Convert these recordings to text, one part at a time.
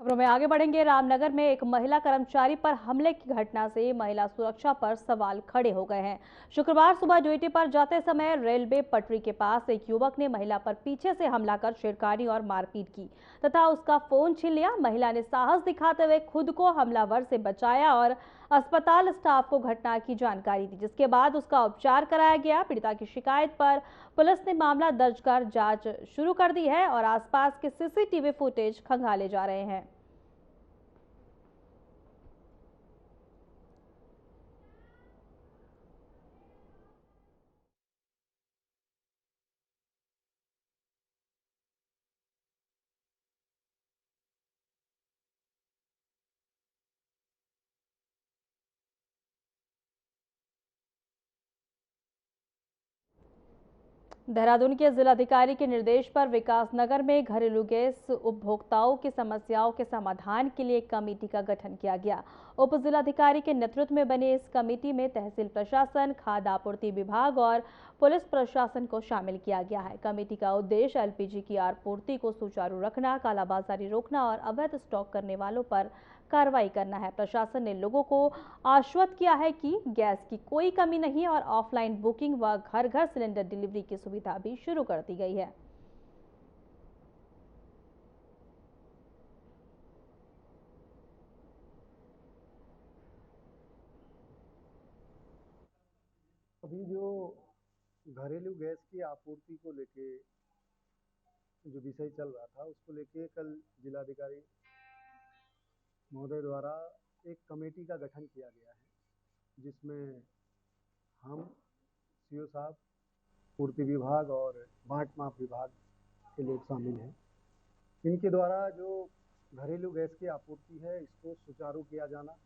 खबरों में आगे बढ़ेंगे। रामनगर में एक महिला कर्मचारी पर हमले की घटना से महिला सुरक्षा पर सवाल खड़े हो गए हैं। शुक्रवार सुबह ड्यूटी पर जाते समय रेलवे पटरी के पास एक युवक ने महिला पर पीछे से हमला कर छेड़खानी और मारपीट की तथा उसका फोन छीन लिया। महिला ने साहस दिखाते हुए खुद को हमलावर से बचाया और अस्पताल स्टाफ को घटना की जानकारी दी, जिसके बाद उसका उपचार कराया गया। पीड़िता की शिकायत पर पुलिस ने मामला दर्ज कर जांच शुरू कर दी है और आसपास के सीसीटीवी फुटेज खंगाले जा रहे हैं। देहरादून के जिलाधिकारी के निर्देश पर विकासनगर में घरेलू गैस उपभोक्ताओं की समस्याओं के समाधान के लिए एक कमेटी का गठन किया गया। उप जिलाधिकारी के नेतृत्व में बने इस कमेटी में तहसील प्रशासन, खाद्य आपूर्ति विभाग और पुलिस प्रशासन को शामिल किया गया है। कमेटी का उद्देश्य एलपीजी की आपूर्ति को सुचारू रखना, कालाबाजारी रोकना और अवैध स्टॉक करने वालों पर कार्रवाई करना है। प्रशासन ने लोगों को आश्वस्त किया है कि गैस की कोई कमी नहीं और ऑफलाइन बुकिंग व घर घर सिलेंडर डिलीवरी की सुविधा भी शुरू कर दी गई है। अभी जो घरेलू गैस की आपूर्ति को लेके जो विषय चल रहा था, उसको लेके कल जिलाधिकारी महोदय द्वारा एक कमेटी का गठन किया गया है, जिसमें हम सीओ साहब, पूर्ति विभाग और बाट माप विभाग के लोग शामिल हैं। इनके द्वारा जो घरेलू गैस की आपूर्ति है, इसको सुचारू किया जाना,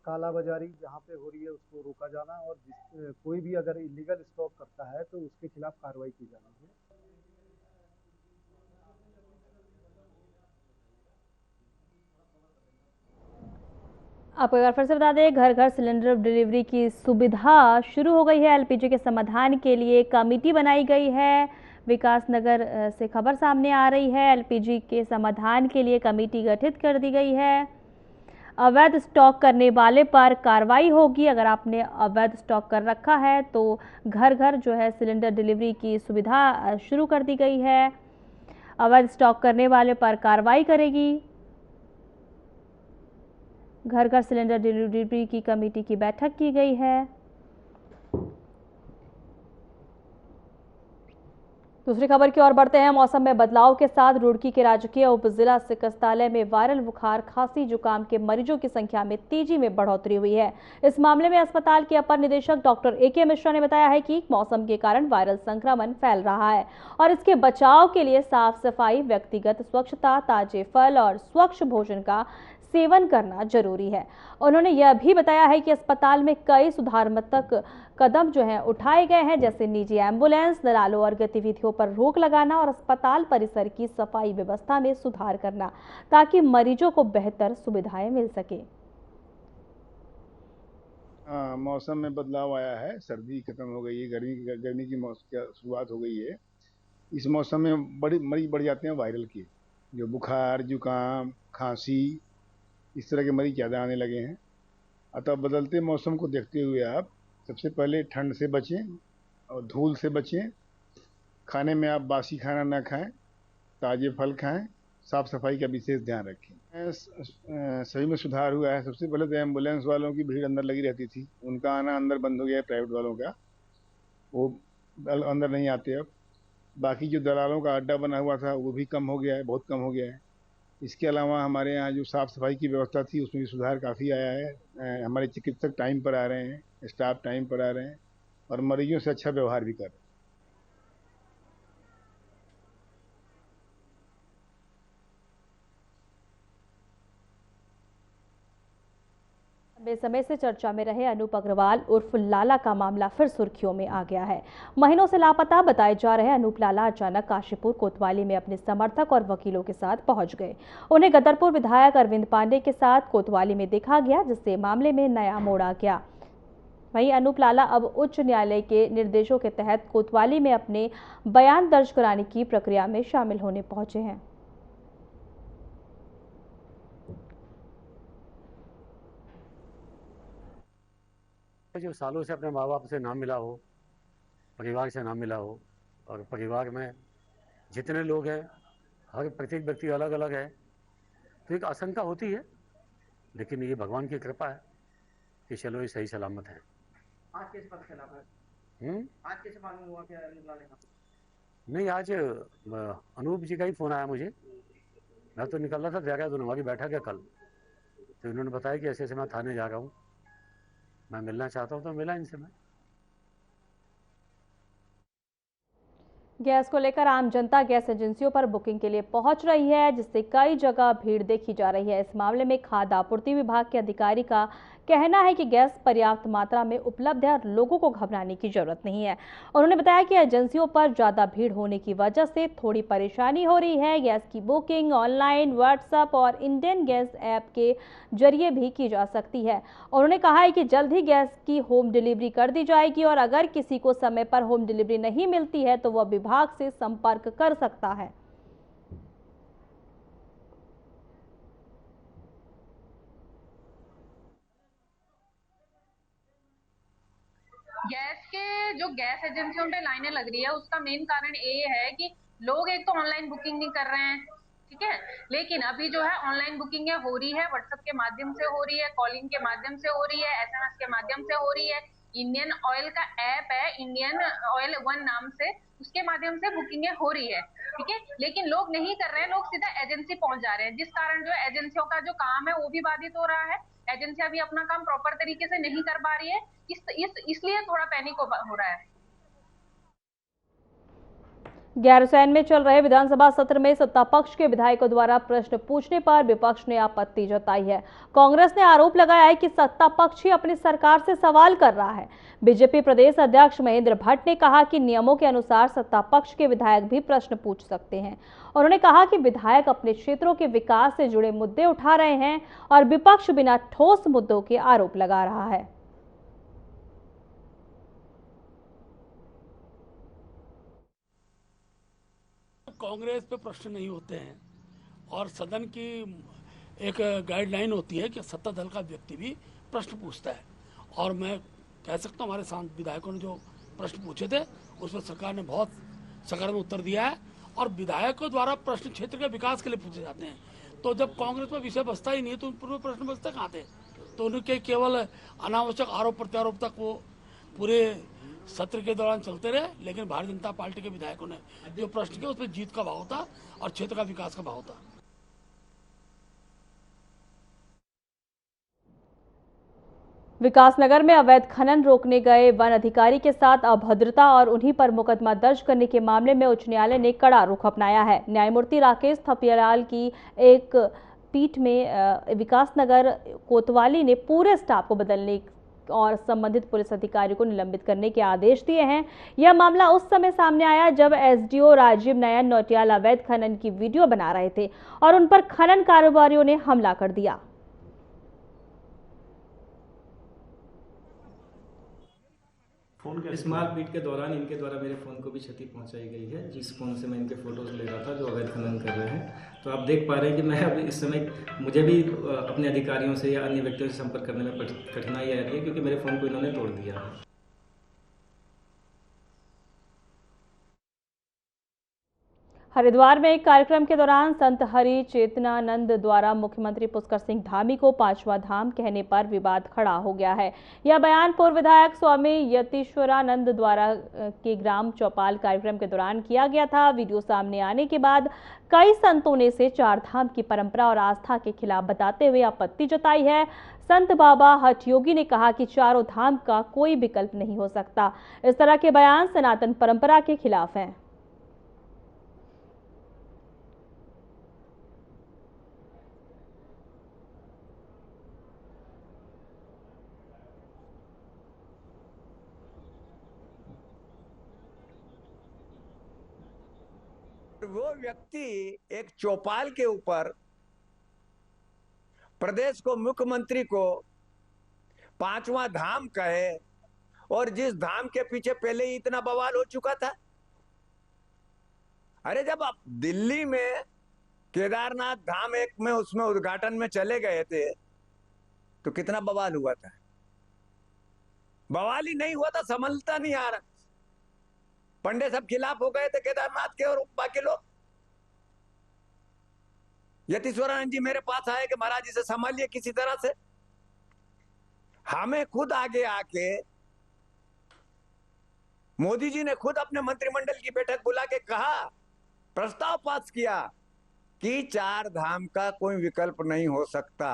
कालाबाजारी जहाँ पे हो रही है उसको रोका जाना और कोई भी अगर इलीगल स्टॉक करता है तो उसके खिलाफ कार्रवाई की जानी है। आपको एक बार फिर से बता दें, घर घर सिलेंडर डिलीवरी की सुविधा शुरू हो गई है। एलपीजी के समाधान के लिए कमेटी बनाई गई है। विकासनगर से खबर सामने आ रही है। एलपीजी के समाधान के लिए कमेटी गठित कर दी गई है। अवैध स्टॉक करने वाले पर कार्रवाई होगी। अगर आपने अवैध स्टॉक कर रखा है तो घर घर जो है सिलेंडर डिलीवरी की सुविधा शुरू कर दी गई है। अवैध स्टॉक करने वाले पर कार्रवाई करेगी। घर घर सिलेंडर डिलीवरी की कमेटी की बैठक की गई है। दूसरी खबर की ओर बढ़ते हैं। मौसम में बदलाव के साथ रुड़की के राजकीय उप जिला चिकित्सालय में वायरल बुखार, खांसी, जुकाम के मरीजों की संख्या में तेजी में बढ़ोतरी हुई है। इस मामले में अस्पताल के अपर निदेशक डॉक्टर ए.के. मिश्रा ने बताया है कि मौसम के कारण वायरल संक्रमण फैल रहा है और इसके बचाव के लिए साफ सफाई, व्यक्तिगत स्वच्छता, ताजे फल और स्वच्छ भोजन का सेवन करना जरूरी है। उन्होंने यह भी बताया है कि अस्पताल में कई सुधारात्मक कदम जो हैं उठाए गए हैं, जैसे निजी एम्बुलेंस, दलालों और गतिविधियों पर रोक लगाना और अस्पताल परिसर की सफाई व्यवस्था में सुधार करना, ताकि मरीजों को बेहतर सुविधाएं मिल सके। मौसम में बदलाव आया है, सर्दी खत्म हो गई है, गर्मी की शुरुआत हो गई है। इस मौसम में मरीज बढ़ जाते हैं वायरल के, जो बुखार, जुकाम, खांसी, इस तरह के मरीज ज़्यादा आने लगे हैं। अतः बदलते मौसम को देखते हुए आप सबसे पहले ठंड से बचें और धूल से बचें। खाने में आप बासी खाना ना खाएं, ताजे फल खाएं, साफ सफाई का विशेष ध्यान रखें। सही में सुधार हुआ है। सबसे पहले तो एम्बुलेंस वालों की भीड़ अंदर लगी रहती थी, उनका आना अंदर बंद हो गया है। प्राइवेट वालों का वो अंदर नहीं आते अब। बाकी जो दलालों का अड्डा बना हुआ था वो भी कम हो गया है, बहुत कम हो गया है। इसके अलावा हमारे यहाँ जो साफ सफाई की व्यवस्था थी उसमें भी सुधार काफ़ी आया है। हमारे चिकित्सक टाइम पर आ रहे हैं, स्टाफ टाइम पर आ रहे हैं और मरीजों से अच्छा व्यवहार भी कर रहे हैं। समय से चर्चा में रहे अनूप अग्रवाल उर्फ लाला का मामला फिर सुर्खियों में आ गया है। महीनों से लापता बताए जा रहे अनूप लाला अचानक काशीपुर कोतवाली में अपने समर्थक और वकीलों के साथ पहुंच गए। उन्हें गदरपुर विधायक अरविंद पांडे के साथ कोतवाली में देखा गया, जिससे मामले में नया मोड़ आ गया। वहीं अनूप लाला अब उच्च न्यायालय के निर्देशों के तहत कोतवाली में अपने बयान दर्ज कराने की प्रक्रिया में शामिल होने पहुंचे हैं। जो सालों से अपने माँ बाप से ना मिला हो, परिवार से ना मिला हो, और परिवार में जितने लोग हैं हर प्रत्येक व्यक्ति अलग अलग है, तो एक आशंका होती है, लेकिन ये भगवान की कृपा है कि चलो ये सही सलामत है। आज कैसे पता चला? आज कैसे मालूम हुआ कि नहीं, आज अनूप जी का ही फोन आया मुझे। मैं तो निकल रहा था, देहरादून हमारी बैठक है कल, तो इन्होंने बताया कि ऐसे ऐसे मैं थाने जा रहा हूँ, मैं मिलना चाहता हूँ, तो मिला इनसे मैं। गैस को लेकर आम जनता गैस एजेंसियों पर बुकिंग के लिए पहुंच रही है, जिससे कई जगह भीड़ देखी जा रही है। इस मामले में खाद्य आपूर्ति विभाग के अधिकारी का कहना है कि गैस पर्याप्त मात्रा में उपलब्ध है और लोगों को घबराने की जरूरत नहीं है। उन्होंने बताया कि एजेंसियों पर ज्यादा भीड़ होने की वजह से थोड़ी परेशानी हो रही है। गैस की बुकिंग ऑनलाइन, व्हाट्सएप और इंडियन गैस ऐप के जरिए भी की जा सकती है। उन्होंने कहा है कि जल्द ही गैस की होम डिलीवरी कर दी जाएगी और अगर किसी को समय पर होम डिलीवरी नहीं मिलती है तो वह विभाग से संपर्क कर सकता है। गैस के जो गैस एजेंसियों पे लाइनें लग रही है उसका मेन कारण ये है कि लोग एक तो ऑनलाइन बुकिंग नहीं कर रहे हैं, ठीक है, लेकिन अभी जो है ऑनलाइन बुकिंग हो रही है, व्हाट्सएप के माध्यम से हो रही है, कॉलिंग के माध्यम से हो रही है, एसएमएस के माध्यम से हो रही है। इंडियन ऑयल का ऐप है, इंडियन ऑयल 1 नाम से, उसके माध्यम से बुकिंग हो रही है, ठीक है, लेकिन लोग नहीं कर रहे हैं, लोग सीधा एजेंसी पहुंच जा रहे हैं, जिस कारण जो एजेंसियों का जो काम है वो भी बाधित हो रहा है। एजेंसियां भी अपना काम प्रॉपर तरीके से नहीं कर पा रही है, इसलिए थोड़ा पैनिक हो रहा है। गैरसैंण में चल रहे विधानसभा सत्र में सत्ता पक्ष के विधायकों द्वारा प्रश्न पूछने पर विपक्ष ने आपत्ति जताई है। कांग्रेस ने आरोप लगाया है कि सत्ता पक्ष ही अपनी सरकार से सवाल कर रहा है। बीजेपी प्रदेश अध्यक्ष महेंद्र भट्ट ने कहा कि नियमों के अनुसार सत्ता पक्ष के विधायक भी प्रश्न पूछ सकते हैं। उन्होंने कहा कि विधायक अपने क्षेत्रों के विकास से जुड़े मुद्दे उठा रहे हैं और विपक्ष बिना ठोस मुद्दों के आरोप लगा रहा है। कांग्रेस पे प्रश्न नहीं होते हैं और सदन की एक गाइडलाइन होती है कि सत्ता दल का व्यक्ति भी प्रश्न पूछता है, और मैं कह सकता हूँ हमारे सांसद विधायकों ने जो प्रश्न पूछे थे उस पर सरकार ने बहुत सकारात्मक उत्तर दिया है, और विधायकों द्वारा प्रश्न क्षेत्र के विकास के लिए पूछे जाते हैं। तो जब कांग्रेस में विषय बचता ही नहीं है तो उन पूर्व प्रश्न बचते कहाँ थे? तो उनके केवल अनावश्यक आरोप प्रत्यारोप तक वो पूरे सत्र के दौरान चलते रहे, लेकिन भारतीय जनता पार्टी के विधायकों ने जो प्रश्न किया उसमें जीत का भाव था और क्षेत्र का विकास का भाव था। विकासनगर में अवैध खनन रोकने गए वन अधिकारी के साथ अभद्रता और उन्हीं पर मुकदमा दर्ज करने के मामले में उच्च न्यायालय ने कड़ा रुख अपनाया है। न्यायमूर्ति राकेश थपलियाल की एक पीठ में विकासनगर कोतवाली ने पूरे स्टाफ को बदलने और संबंधित पुलिस अधिकारी को निलंबित करने के आदेश दिए हैं। यह मामला उस समय सामने आया जब एसडीओ राजीव नयन नौटियाल अवैध खनन की वीडियो बना रहे थे और उन पर खनन कारोबारियों ने हमला कर दिया। इस मारपीट के दौरान इनके द्वारा मेरे फ़ोन को भी क्षति पहुंचाई गई है, जिस फ़ोन से मैं इनके फ़ोटोज़ ले रहा था जो अवैध खनन कर रहे हैं। तो आप देख पा रहे हैं कि मैं अभी इस समय मुझे भी अपने अधिकारियों से या अन्य व्यक्तियों से संपर्क करने में कठिनाई आ रही है, क्योंकि मेरे फ़ोन को इन्होंने तोड़ दिया है। हरिद्वार में एक कार्यक्रम के दौरान संत हरि चेतनानंद द्वारा मुख्यमंत्री पुष्कर सिंह धामी को पांचवा धाम कहने पर विवाद खड़ा हो गया है। यह बयान पूर्व विधायक स्वामी यतीश्वरानंद द्वारा के ग्राम चौपाल कार्यक्रम के दौरान किया गया था। वीडियो सामने आने के बाद कई संतों ने इसे चार धाम की परंपरा और आस्था के खिलाफ बताते हुए आपत्ति जताई है। संत बाबा हठ योगी ने कहा कि चारों धाम का कोई विकल्प नहीं हो सकता। इस तरह के बयान सनातन परंपरा के खिलाफ हैं। वो व्यक्ति एक चौपाल के ऊपर प्रदेश को मुख्यमंत्री को पांचवा धाम कहे, और जिस धाम के पीछे पहले ही इतना बवाल हो चुका था। अरे जब आप दिल्ली में केदारनाथ धाम एक में उसमें उद्घाटन में चले गए थे तो कितना बवाल हुआ था। बवाली नहीं हुआ था, संभलता नहीं आ रहा। पंडे सब खिलाफ हो गए थे केदारनाथ के और बाकी लोग। यतीश्वरानंद जी मेरे पास आए कि महाराज इसे संभालिए किसी तरह से। हमें खुद आगे आके मोदी जी ने खुद अपने मंत्रिमंडल की बैठक बुला के कहा, प्रस्ताव पास किया कि 4 धाम का कोई विकल्प नहीं हो सकता।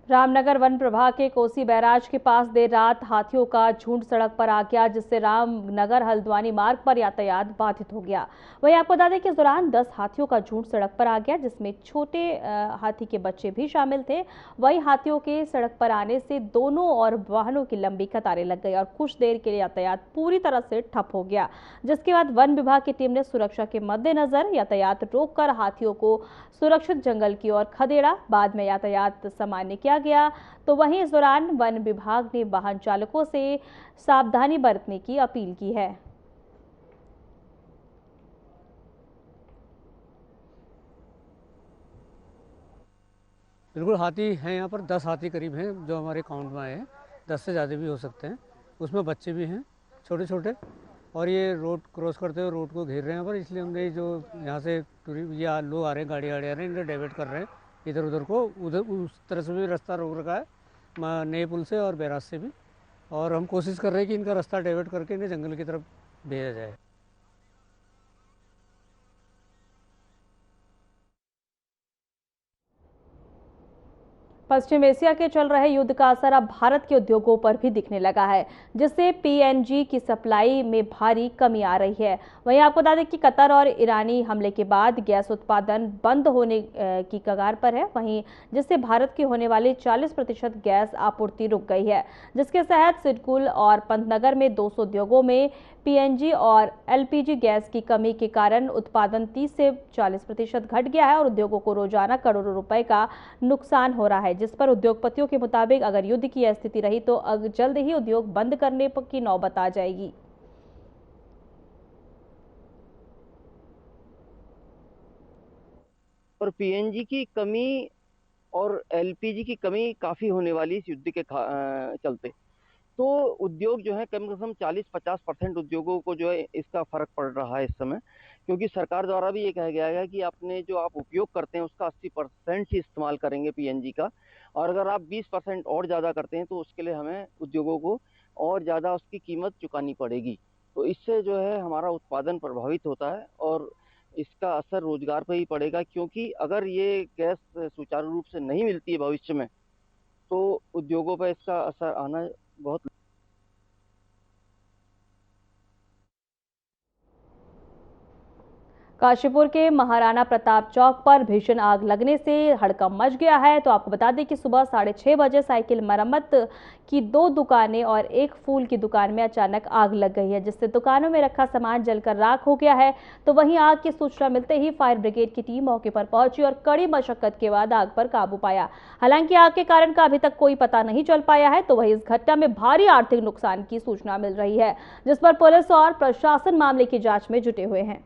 रामनगर वन प्रभाग के कोसी बैराज के पास देर रात हाथियों का झुंड सड़क पर आ गया, जिससे रामनगर हल्द्वानी मार्ग पर यातायात बाधित हो गया। वहीं आपको बता दें कि इस दौरान 10 हाथियों का झुंड सड़क पर आ गया, जिसमें छोटे हाथी के बच्चे भी शामिल थे। वहीं हाथियों के सड़क पर आने से दोनों और वाहनों की लंबी कतारें लग गई और कुछ देर के लिए यातायात पूरी तरह से ठप हो गया, जिसके बाद वन विभाग की टीम ने सुरक्षा के मद्देनजर यातायात रोककर हाथियों को सुरक्षित जंगल की ओर खदेड़ा। बाद में यातायात सामान्य किया गया। तो वहीं इस दौरान वन विभाग ने वाहन चालकों से सावधानी बरतने की अपील की है। बिल्कुल हाथी हैं यहाँ पर, 10 हाथी करीब हैं जो हमारे काउंट में आए हैं। 10 से ज़्यादा भी हो सकते हैं, उसमें बच्चे भी हैं छोटे छोटे। और ये रोड क्रॉस करते हुए रोड को घेर रहे हैं पर, इसलिए हमने जो यहाँ से ये लोग आ रहे हैं, गाड़ी आ रहे हैं, इन्हें डाइवर्ट कर रहे हैं इधर उधर को। उधर उस तरह से भी रास्ता रोक रखा है नए पुल से और बैराज से भी। और हम कोशिश कर रहे हैं कि इनका रास्ता डाइवर्ट करके इन्हें जंगल की तरफ भेजा जाए। पश्चिम एशिया के चल रहे युद्ध का असर अब भारत के उद्योगों पर भी दिखने लगा है, जिससे पीएनजी की सप्लाई में भारी कमी आ रही है। वहीं आपको बता दें कि कतर और ईरानी हमले के बाद गैस उत्पादन बंद होने की कगार पर है, वहीं जिससे भारत की होने वाली 40% गैस आपूर्ति रुक गई है, जिसके तहत सिडकुल और पंतनगर में 200 उद्योगों में पीएनजी और एलपीजी गैस की कमी के कारण उत्पादन 30 से 40% घट गया है और उद्योगों को रोजाना करोड़ों रुपए का नुकसान हो रहा है, जिस पर उद्योगपतियों के मुताबिक अगर युद्ध की स्थिति रही तो जल्द ही उद्योग बंद करने की नौबत आ जाएगी। और पीएनजी की कमी और एलपीजी की कमी काफी होने वाली इस युद्ध के चलते। तो उद्योग जो है कम से कम 40-50% उद्योगों को जो है इसका फर्क पड़ रहा है इस समय, क्योंकि सरकार द्वारा भी ये कहा गया है कि अपने जो आप उपयोग करते हैं उसका 80% ही इस्तेमाल करेंगे पीएनजी का, और अगर आप 20% और ज़्यादा करते हैं तो उसके लिए हमें उद्योगों को और ज़्यादा उसकी कीमत चुकानी पड़ेगी। तो इससे जो है हमारा उत्पादन प्रभावित होता है और इसका असर रोजगार पर ही पड़ेगा, क्योंकि अगर ये गैस सुचारू रूप से नहीं मिलती है भविष्य में तो उद्योगों पर इसका असर आना बहुत। काशीपुर के महाराणा प्रताप चौक पर भीषण आग लगने से हड़कंप मच गया है। तो आपको बता दें कि सुबह 6:30 बजे साइकिल मरम्मत की 2 दुकानें और एक फूल की दुकान में अचानक आग लग गई है, जिससे दुकानों में रखा सामान जलकर राख हो गया है। तो वहीं आग की सूचना मिलते ही फायर ब्रिगेड की टीम मौके पर पहुंची और कड़ी मशक्कत के बाद आग पर काबू पाया। हालांकि आग के कारण का अभी तक कोई पता नहीं चल पाया है। तो वहीं इस घटना में भारी आर्थिक नुकसान की सूचना मिल रही है, जिस पर पुलिस और प्रशासन मामले की जांच में जुटे हुए हैं।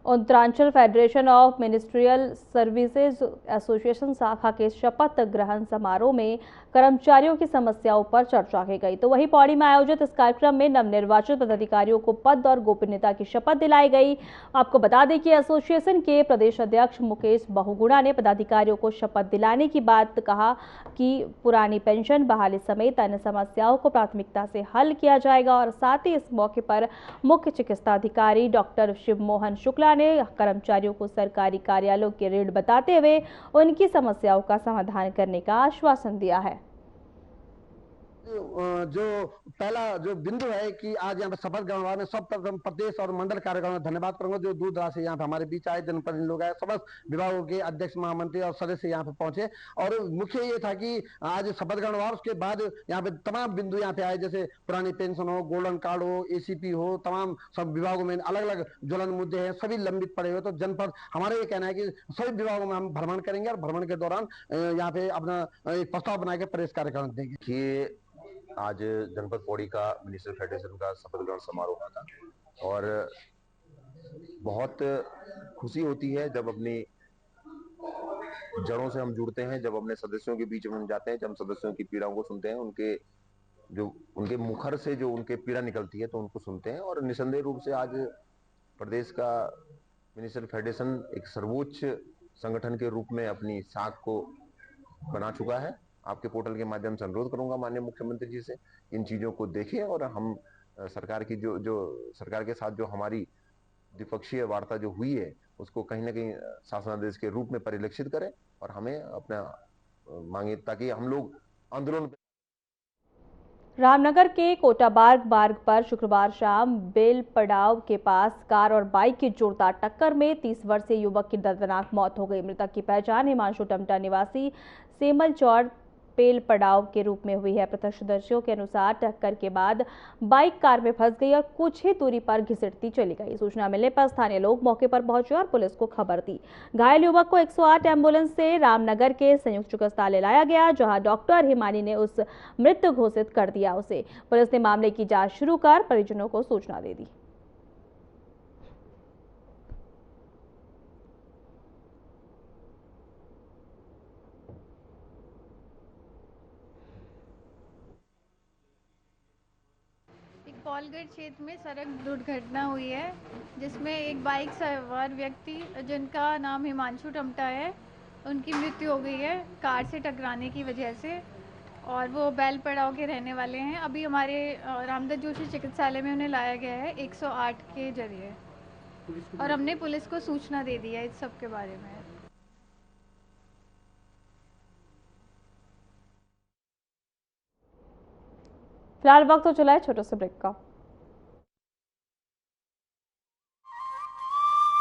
Uttaranchal federation of ministerial services association शाखा के शपथ ग्रहण समारोह में कर्मचारियों की समस्याओं पर चर्चा की गई। तो वहीं पौड़ी में आयोजित इस कार्यक्रम में नवनिर्वाचित पदाधिकारियों को पद और गोपनीयता की शपथ दिलाई गई। आपको बता दें कि एसोसिएशन के प्रदेश अध्यक्ष मुकेश बहुगुणा ने पदाधिकारियों को शपथ दिलाने की बात कहा कि पुरानी पेंशन बहाली समेत अन्य समस्याओं को प्राथमिकता से हल किया जाएगा। और साथ ही इस मौके पर मुख्य चिकित्सा अधिकारी डॉक्टर शिव मोहन शुक्ला ने कर्मचारियों को सरकारी कार्यालयों के ऋण बताते हुए उनकी समस्याओं का समाधान करने का आश्वासन दिया है। जो पहला जो बिंदु है कि आज यहाँ पे शपथ ग्रहण में सब प्रदेश और मंडल कार्यक्रम में धन्यवाद करूंगा जो दूर दराज से यहाँ पे हमारे बीच आए, जनप्रतिनिधि लोग आए, समस्त विभागों के अध्यक्ष, महामंत्री और सदस्य यहाँ पे पहुंचे। और मुख्य ये था कि आज शपथ ग्रहण हुआ, उसके बाद यहाँ पे तमाम बिंदु यहाँ पे आए, जैसे पुरानी पेंशन हो, गोल्डन कार्ड हो, ACP हो, तमाम सब विभागों में अलग अलग ज्वलन मुद्दे हैं, सभी लंबित पड़े हुए। तो जनपद हमारा ये कहना है कि सभी विभागों में हम भ्रमण करेंगे और भ्रमण के दौरान यहाँ पे अपना एक प्रस्ताव बना के प्रदेश कार्यक्रम देंगे। आज जनपद पौड़ी का म्युनिसिपल फेडरेशन का शपथ ग्रहण समारोह था और बहुत खुशी होती है जब अपनी जड़ों से हम जुड़ते हैं, जब अपने सदस्यों के बीच में हम जाते हैं, जब हम सदस्यों की पीड़ाओं को सुनते हैं, उनके मुखर से जो उनके पीड़ा निकलती है तो उनको सुनते हैं। और निसंदेह रूप से आज प्रदेश का म्युनिसिपल फेडरेशन एक सर्वोच्च संगठन के रूप में अपनी साख को बना चुका है। आपके पोर्टल के माध्यम से अनुरोध करूंगा माननीय मुख्यमंत्री जी से इन चीजों को देखें और हम सरकार की जो सरकार के साथ जो हमारी द्विपक्षीय वार्ता जो हुई है उसको कहीं ना कहीं शासनादेश के रूप में परिलक्षित करें और हमें अपना मांगे ताकि हम लोग आंदोलन। रामनगर के कोटाबाग मार्ग पर शुक्रवार शाम बेल पड़ाव के पास कार और बाइक की जोरदार टक्कर में 30 वर्षीय युवक की दर्दनाक मौत हो गई। मृतक की पहचान हिमांशु टमटा निवासी सेमल चौर बेल पड़ाव के रूप में हुई है। प्रत्यक्षदर्शियों के अनुसार टक्कर के बाद बाइक कार में फंस गई और कुछ ही दूरी पर घिसटती चली गई। सूचना मिलने पर स्थानीय लोग मौके पर पहुंचे और पुलिस को खबर दी। घायल युवक को 108 एम्बुलेंस से रामनगर के संयुक्त चिकित्सालय लाया गया, जहां डॉक्टर हिमानी ने उस मृत घोषित कर दिया उसे। पुलिस ने मामले की जांच शुरू कर परिजनों को सूचना दे दी। कॉलगेट क्षेत्र में सड़क दुर्घटना हुई है जिसमें एक बाइक सवार व्यक्ति जिनका नाम हिमांशु टमटा है, उनकी मृत्यु हो गई है कार से टकराने की वजह से और वो बैल पड़ाव के रहने वाले हैं। अभी हमारे रामदत्त जोशी चिकित्सालय में उन्हें लाया गया है 108 के जरिए और हमने पुलिस को सूचना दे दी है इस सब के बारे में। फिलहाल वक्त हो चला है छोटे से ब्रेक का।